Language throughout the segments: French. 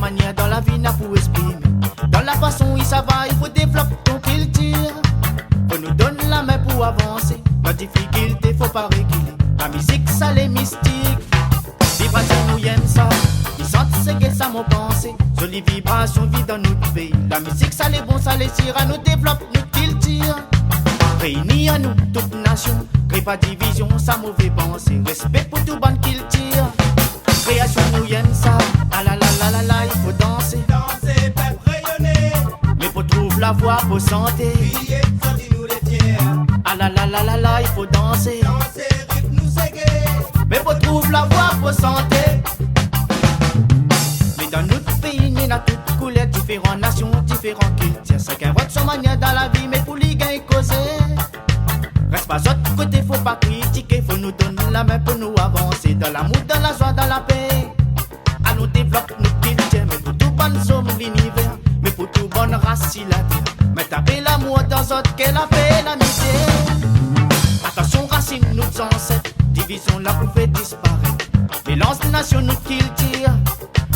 manière dans la vie n'a pour exprimer. Dans la façon où ça va, il faut développer ton culture. Faut nous donner la main pour avancer. La difficulté, faut pas réguler. La musique, ça les mystique. Vibration, nous aime ça. Ils sentent seggae, ça m'ont pensé. Jolie vibration vit dans notre pays. La musique, ça les bon, ça les tire. À nous développe notre culture. Réunis à nous, toute nation. Crée pas division, ça mauvais pensée. Respect pour tout bonne culture. Création, nous aime ça. Ah la la la la la, il faut danser. Danser, peuple rayonner. Mais pour trouver la voix pour santé. Crier, sortis-nous les tiers. Ah la la la la la, il faut danser. Danser, rythme, nous seggae. Mais pour trouver la voix pour santé. Mais dans notre pays, il y a toutes couleurs, différentes nations, différents cultures. Chacun vote son manière dans la vie, mais pour les gains causer. Reste pas autre côté, faut pas critiquer. Faut nous donner la main pour nous avancer. Dans l'amour, dans la joie, dans la paix. À nous développer notre culture. Mais pour tout bon homme, l'univers. Mais pour tout bonne race, il a dit. Mais taper l'amour dans autres qu'elle a fait l'amitié. Attention, racine, nos ancêtres. Division là pour faire disparaître. Mélange de nations, notre culture.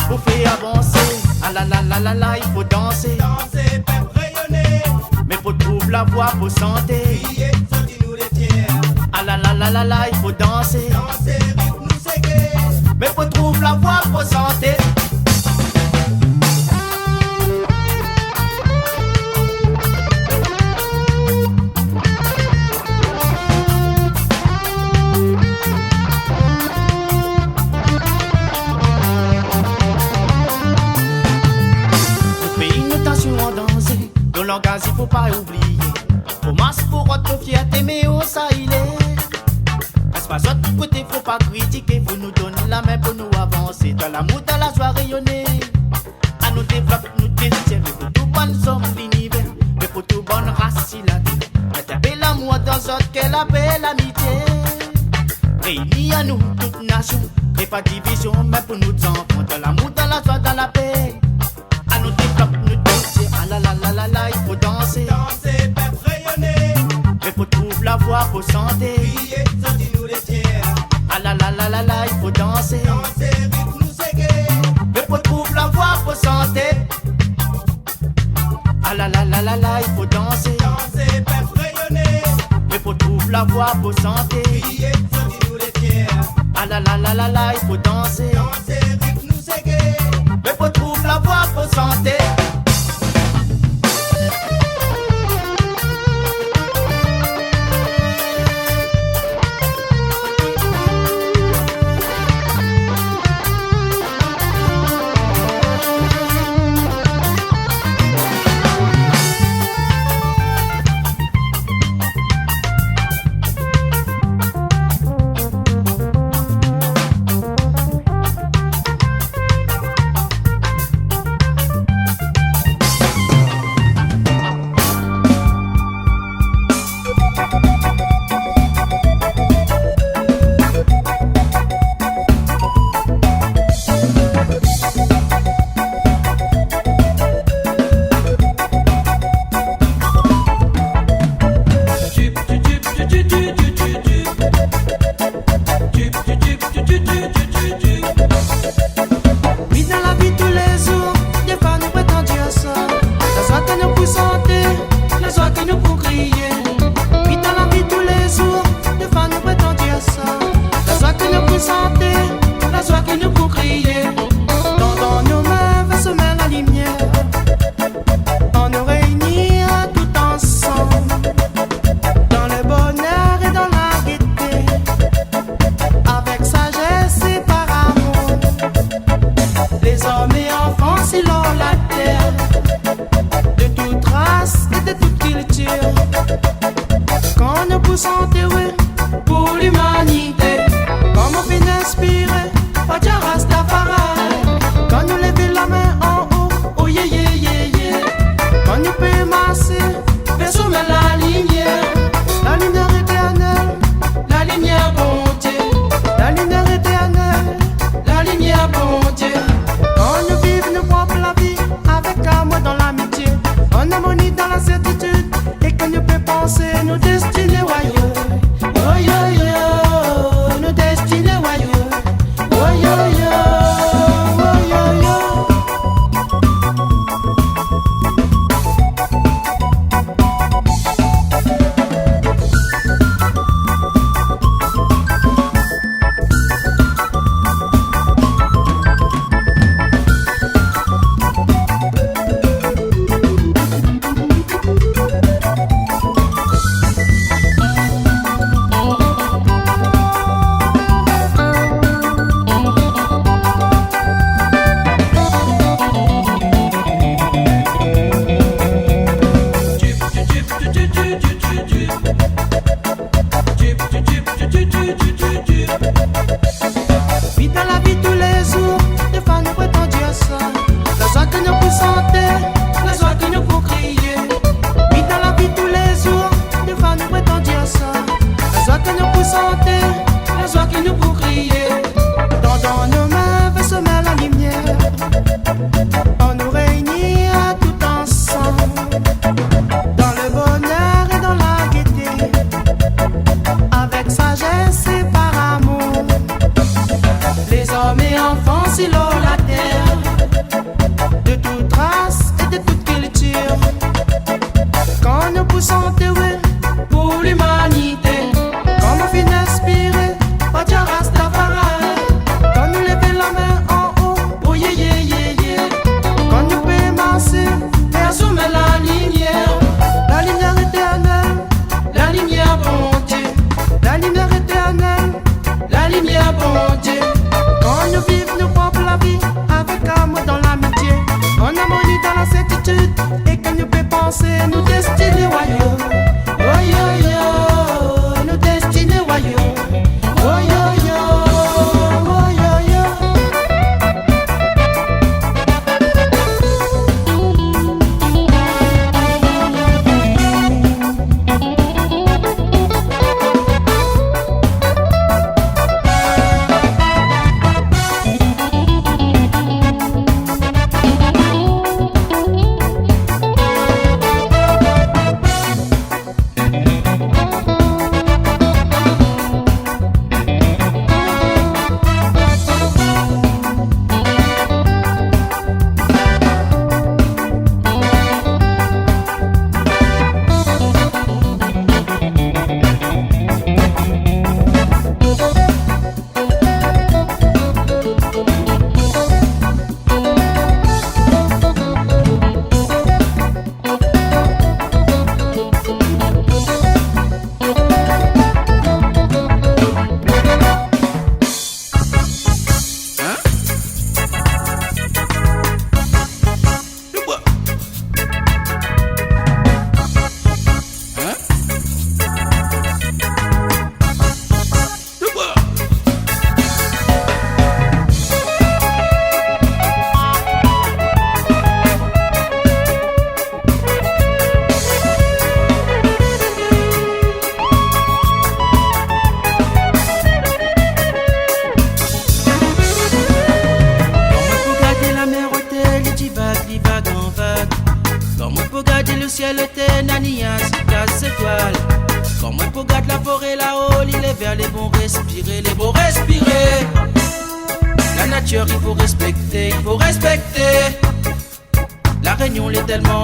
Pour faire avancer. Ah la la la la la, il faut danser. Danser, peuple rayonner. Mais pour trouver la voix pour santé. Crier, sortis-nous les tiers. Ah la la la la la, il faut danser. Danser, rythme, nous seggae. Mais pour trouver la voix pour santé. Nos langages, il faut pas oublier. Faut masse pour votre fierté, mais où ça il est. Reste pas autre côté, faut pas critiquer. Faut nous donner la main pour nous avancer. Dans l'amour, dans la joie rayonner. À nous développer, nous décider. Mais pour tout bon somme l'univers. Mais pour tout bonne race, il a dit. Mais taper l'amour dans autres qu'elle appelle l'amitié. Réunis à nous, toute nation. Crée pas division, mais pour nous enfants. Dans l'amour, dans la joie, dans la paix. À nous développer, nous décider. Ah la la la la la, il faut danser. Danser, peuple rayonner. Mais faut trouver la voix pour santé. Crier, sortis-nous les tiers. Ah la la la la la, il faut danser. Danser, rythme, nous seggae. Mais faut trouver la voix pour santé. Ah la la la la la, il faut danser. Danser, peuple rayonner. Mais faut trouver la voix pour santé. Crier, sortis-nous les tiers. Ah la la la la la, il faut danser. Danser, rythme, nous seggae. Mais faut trouver la voix pour santé. vie tous les jours, des fois nous prétendons Dieu ça. La joie que nous pour chanter, la joie que nous pour crier. Oui, dans la vie tous les jours, des fois nous prétendons Dieu ça. La joie que nous pour chanter, la joie que nous pour crier. Dans nos mains veut se mettre la lumière. On nous réunit tout ensemble, dans le bonheur et dans la gaieté, avec sagesse et par amour. Les hommes et enfants sur la terre, de toute race et de toute culture. Quand nous poussons oui, pour l'humanité, quand nous finissons inspirés, pas de Rastafari. Quand nous levons la main en haut, oh yeah yeah yeah yeah. Quand nous pouvons marcher, et soumettre la lumière éternelle, la lumière bon Dieu, la lumière éternelle, la lumière bon Dieu. Quand nous vivons nos propres la vie, avec amour dans l'amitié, en harmonie dans la certitude, et que nous pouvons penser, nous destiner royaux. Oh yo yo, nous destiner royaux. Oh yo yo, oh yo yo.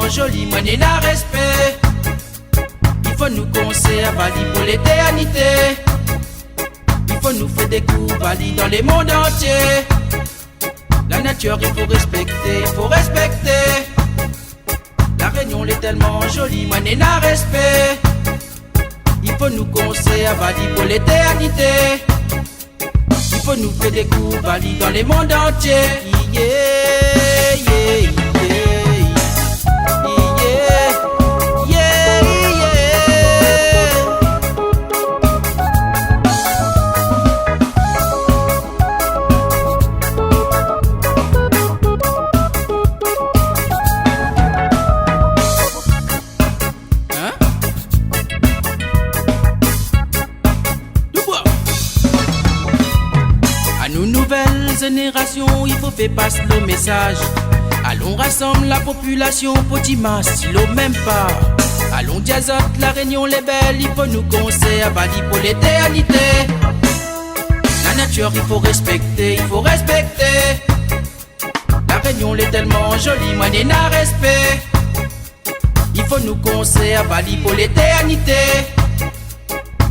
Joli, moi n'est pas respect. Il faut nous conserver pour l'éternité. Il faut nous faire découvrir dans les mondes entiers. La nature, il faut respecter, il faut respecter. La Réunion est tellement jolie, moi n'est pas respect. Il faut nous conserver pour l'éternité. Il faut nous faire découvrir dans les mondes entiers. Yeah, yeah, yeah. Génération, il faut faire passer le message. Allons rassemble la population pour dimanche, si l'on même pas. Allons diazote, la Réunion les belles, il faut nous conserver pour l'éternité. La nature, il faut respecter, il faut respecter. La Réunion est tellement jolie, moi n'est pas respect. Il faut nous conserver pour l'éternité.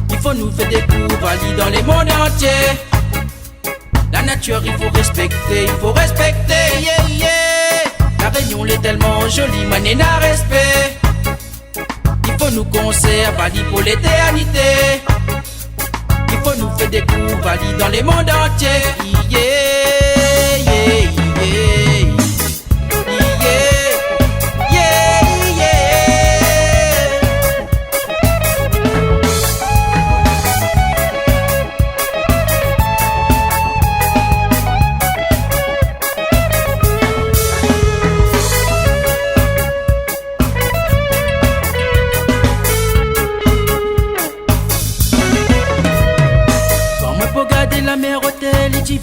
Il faut nous faire découvrir dans les mondes entiers. La nature, il faut respecter, yeah, yeah. La Réunion est tellement jolie, moi n'est pas respect. Il faut nous conserver pour l'éternité. Il faut nous faire découvrir dans les mondes entiers. Yeah, yeah, yeah. Yeah, yeah, yeah.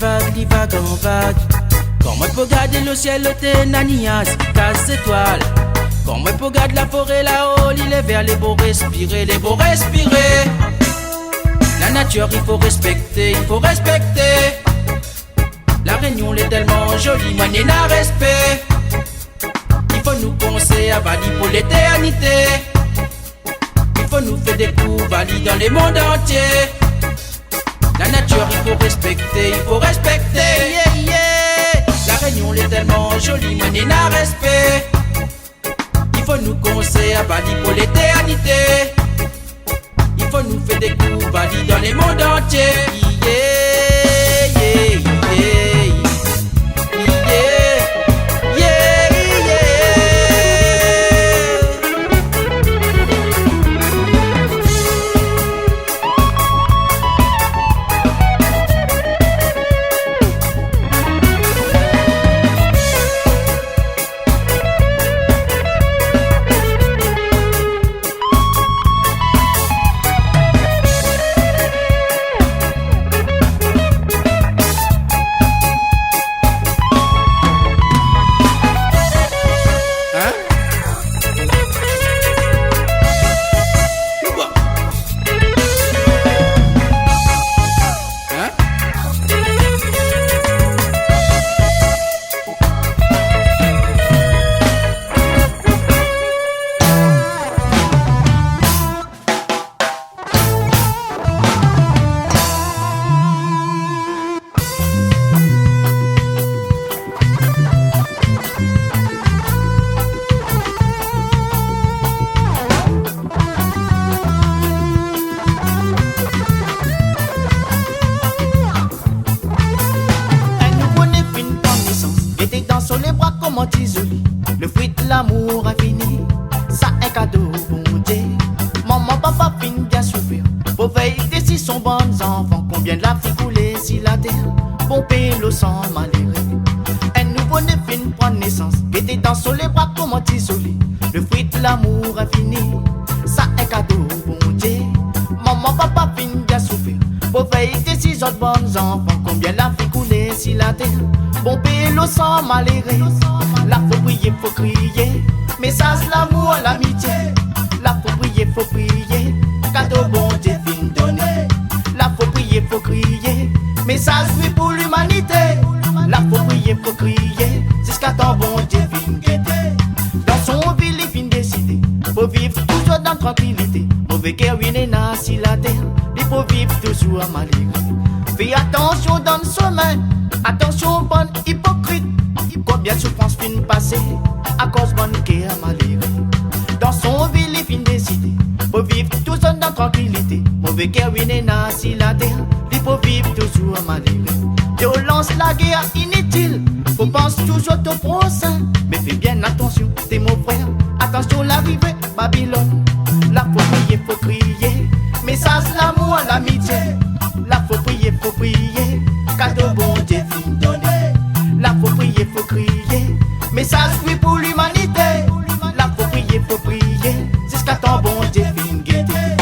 vague en vague. Quand moi peux garder le ciel, t'es nanias, casse étoiles. Quand moi peux garder la forêt là-haut, il est vers les beaux respirer, les beaux respirer. La nature il faut respecter, il faut respecter. La Réunion est tellement jolie, moi n'y n'a respect. Il faut nous penser à Bali pour l'éternité. Il faut nous faire des coups Bali dans les mondes entiers. La nature il faut respecter, il faut respecter, yeah, yeah. La Réunion est tellement jolie, moi n'y n'a respect. Il faut nous conseiller à Bali pour l'éternité. Il faut nous faire des coups Bali dans les mondes entiers, yeah, yeah, yeah. Le fruit de l'amour infini, ça est cadeau bon Dieu. Maman, papa fin bien souffrir. Pauvreté si sont bons enfants, combien de la vie couler si la terre, pomper l'eau sans malheureux. Un nouveau-né fin prendre naissance, était dans sur les bras comment isolé. Le fruit de l'amour infini, ça est cadeau bon Dieu. Maman, papa fin bien souffrir. Pauvreté si sont bons enfants, combien de la vie couler si la terre, pomper l'eau sans malheureux. La faut prier, faut crier, message l'amour, l'amitié. La faut prier, faut prier, cadeau bon Dieu fin donné. La faut prier, faut crier, message oui pour l'humanité. La faut prier, faut crier, jusqu'à ton bon Dieu fin guetter. Dans son ville, il fin décider, faut vivre toujours dans tranquillité. Mauvais cœur, oui, n'est pas si la terre, il faut vivre toujours à malheureux. Fais attention dans le sommeil, attention bonne hypocrite. Combien de souffrances fin passées à cause bonne qui a malheureux. Dans son ville il fin décidé, faut vivre tout seul dans tranquillité. Mauvais cœur oui n'est pas si la terre, il faut vivre toujours à malheureux. Violence la guerre inutile, faut penser toujours au prochain. Mais fais bien attention, t'es mon frère, attention l'arrivée Babylone. Là faut prier, faut crier, message l'amour, l'amitié. Là faut prier, cadeau bon Dieu fin donné. Là faut prier, faut crier, message oui pour l'humanité. Là faut prier, jusqu'à ton bon Dieu fin guetter.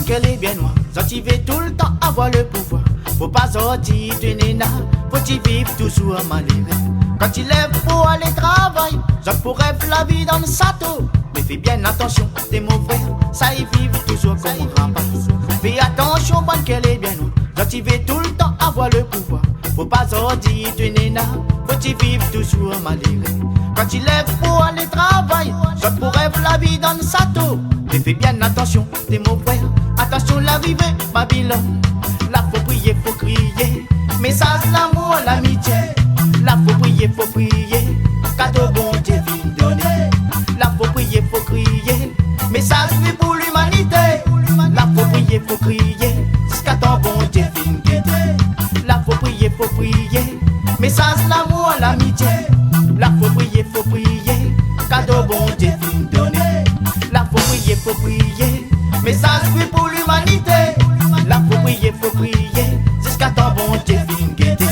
Qu'elle est bien noire, sorti veut tout le temps avoir le pouvoir. Faut pas sortir de néna, faut y vivre toujours malheureux. Quand il lève pour aller travailler, je pourrais la vie dans le château. Mais fais bien attention, t'es mon frère, ça y vive toujours comme un rabat. Fais attention, bonne qu'elle est bien noire, sorti veut tout le temps avoir le pouvoir. Faut pas sortir de néna, faut y vivre toujours malheureux. Quand il lève pour aller travailler, je pourrais la vie dans le château. Mais fais bien attention, t'es mon frère, attention l'arrivée Babylone. Là faut prier, faut crier, message l'amour, l'amitié. Là faut prier, cadeau bon Dieu fin donné. Là faut crier, message oui pour l'humanité. Là faut crier, jusqu'à ton bon Dieu fin guetter. Là faut prier, message l'amour, l'amitié. Là faut prier, cadeau bon Dieu fin donné. Là faut prier, message oui pour l'humanité. Là faut prier, jusqu'à ton bon Dieu fin guetter.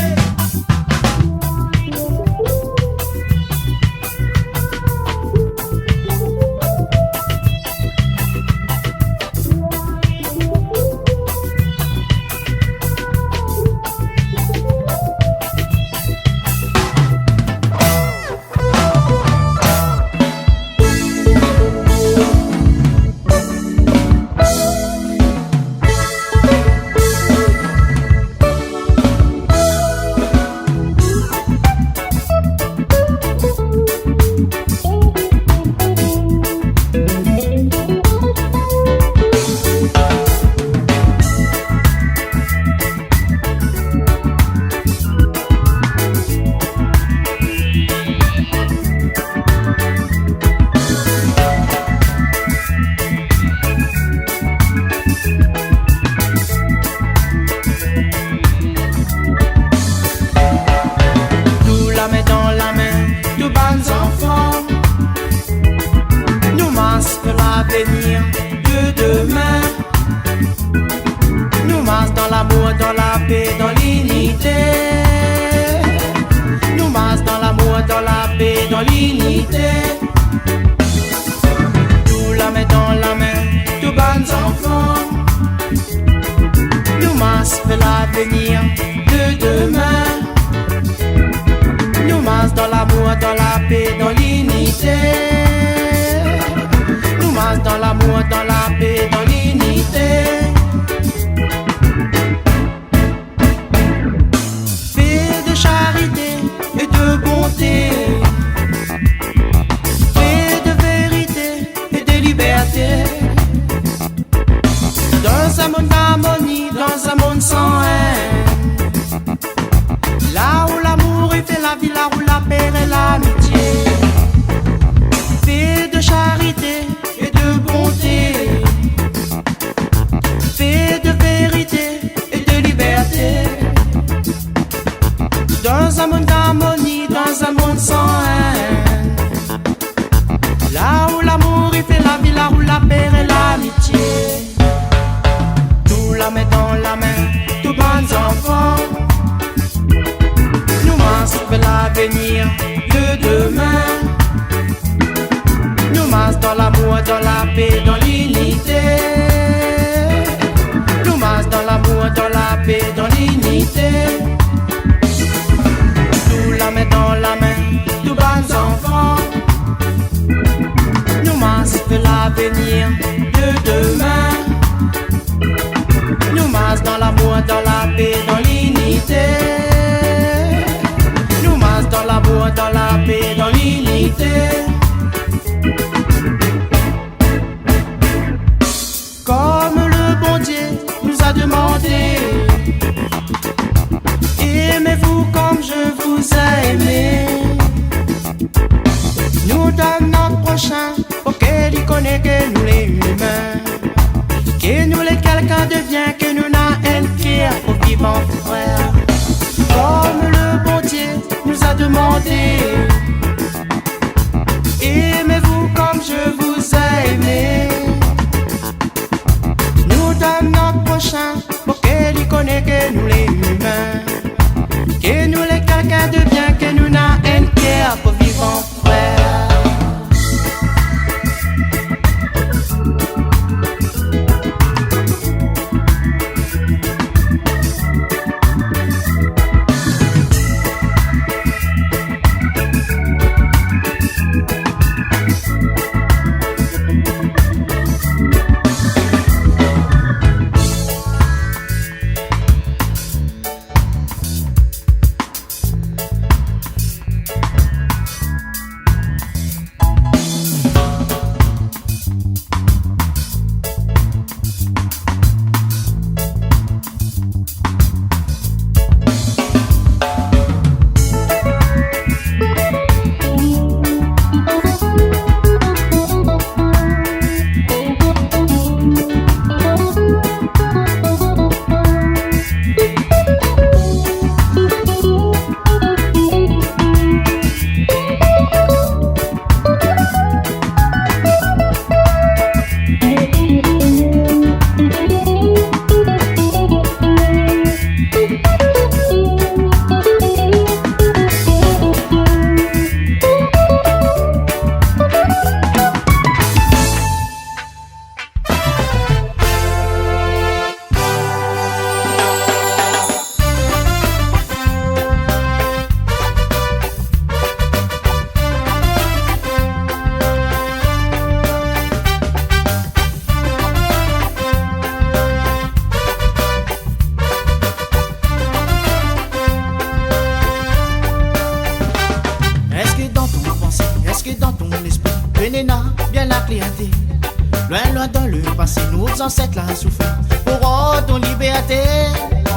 passé, nos ancêtres l'ont souffert. Pour ton liberté,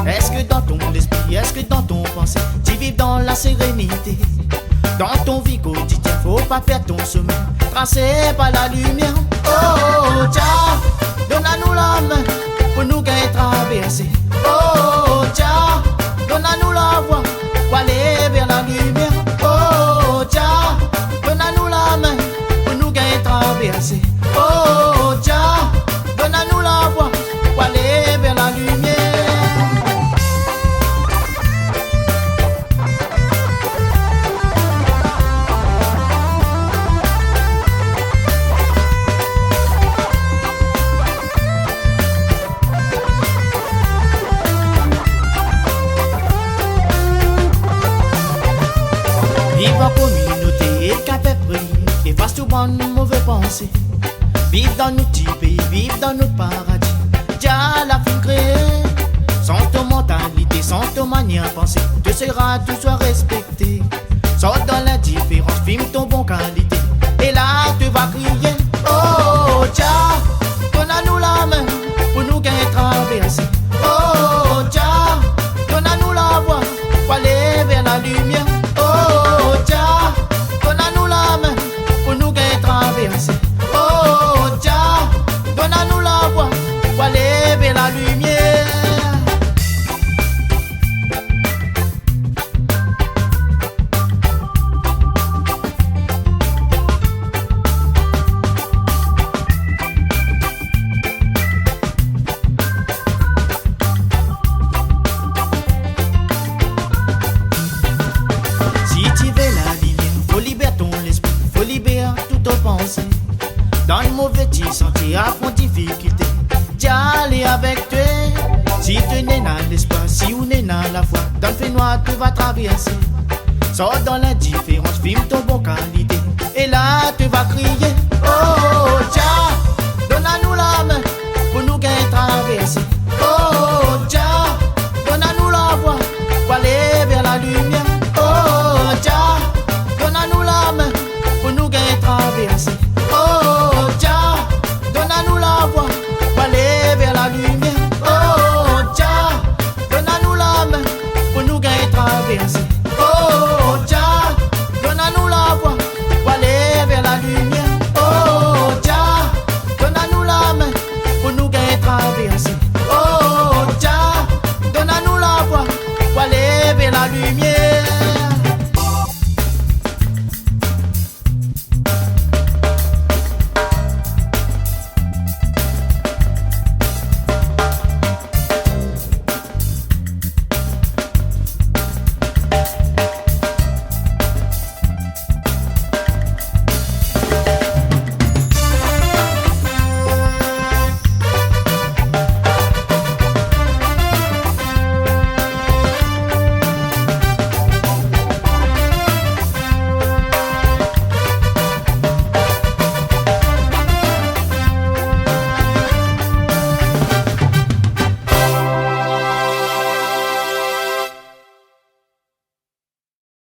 est-ce que dans ton esprit, est-ce que dans ton pensée, tu vis dans la sérénité? Dans ton vie quotidienne, faut pas perdre ton sommeil, tracé par la lumière. Oh, Jah, donne-nous la main pour nous gagner traverser. Oh, Jah, donne-nous la voix pour aller vers la lumière. Oh, Jah, donne-nous la main pour nous gagner traverser. Oh, Jah, donne-nous la voix pour aller vers la lumière. Vive en communauté et qu'à peu près efface tout bon mauvais pensée. Vive dans nos petits pays, vive dans notre paradis. Déjà la fin créée, sans ton mentalité, sans ton manière de penser, te sera tout soit respecté. Sors dans l'indifférence, filme ton bon qualité, et là tu vas crier. Oh, Jah, donne-nous la main pour nous gagner traverser. Oh, Jah, donne-nous la voix pour aller vers la lumière. Oh, Jah, donne-nous la main pour nous gagner traverser. Oh, Jah, donne-nous la voix pour aller vers la lumière. Si tu veux la lumière, faut libérer ton esprit, faut libérer tout ton pensée. Dans le mauvais tu sentier, à fond difficulté, j'allais avec toi. Si tu n'es dans l'espoir, si on est dans la foi, dans le fait noir tu vas traverser. Sors dans l'indifférence, filme ton bon qualité, et là tu vas crier.